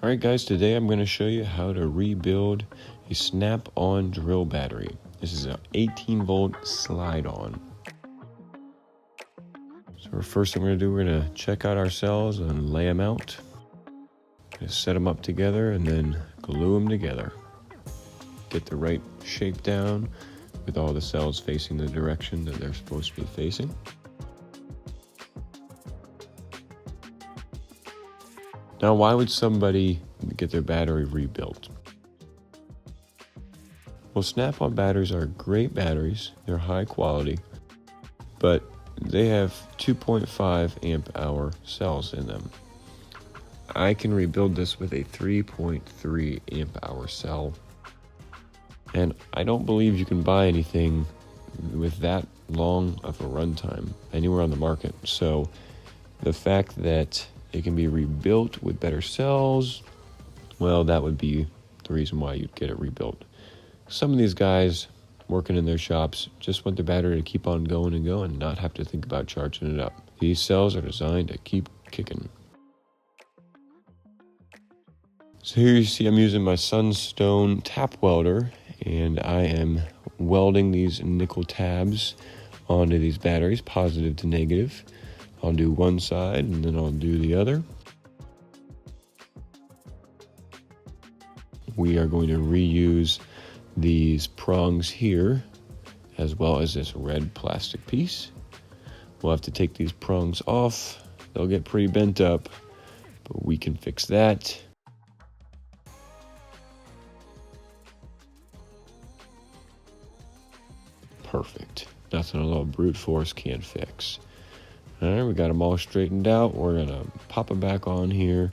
Alright guys, today I'm going to show you how to rebuild a Snap-on drill battery. This is an 18 volt slide-on. So first thing we're going to do, we're going to check out our cells and lay them out. Just set them up together and then glue them together. Get the right shape down with all the cells facing the direction that they're supposed to be facing. Now, why would somebody get their battery rebuilt? Well, Snap-on batteries are great batteries. They're high quality, but they have 2.5 amp hour cells in them. I can rebuild this with a 3.3 amp hour cell. And I don't believe you can buy anything with that long of a runtime anywhere on the market. So the fact that it can be rebuilt with better cells, well, that would be the reason why you'd get it rebuilt. Some of these guys working in their shops just want the battery to keep on going and going and not have to think about charging it up. These cells are designed to keep kicking. So here you see I'm using my Sunstone tap welder, and I am welding these nickel tabs onto these batteries, positive to negative. I'll do one side and then I'll do the other. We are going to reuse these prongs here as well as this red plastic piece. We'll have to take these prongs off. They'll get pretty bent up, but we can fix that. Perfect. Nothing a little brute force can't fix. All right, we got them all straightened out. We're gonna pop them back on here,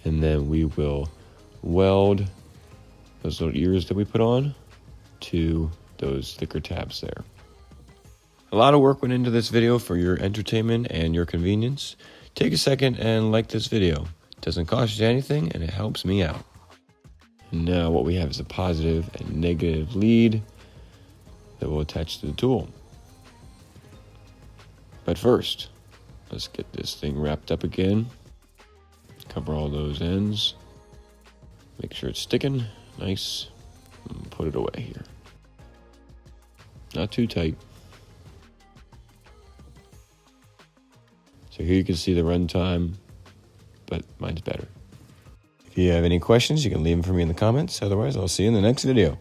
and then we will weld those little ears that we put on to those thicker tabs there. A lot of work went into this video for your entertainment and your convenience. Take a second and like this video. It doesn't cost you anything and it helps me out. And now what we have is a positive and negative lead that will attach to the tool. But first, let's get this thing wrapped up again. Cover all those ends. Make sure it's sticking nice. And put it away here. Not too tight. So here you can see the runtime, but mine's better. If you have any questions, you can leave them for me in the comments. Otherwise, I'll see you in the next video.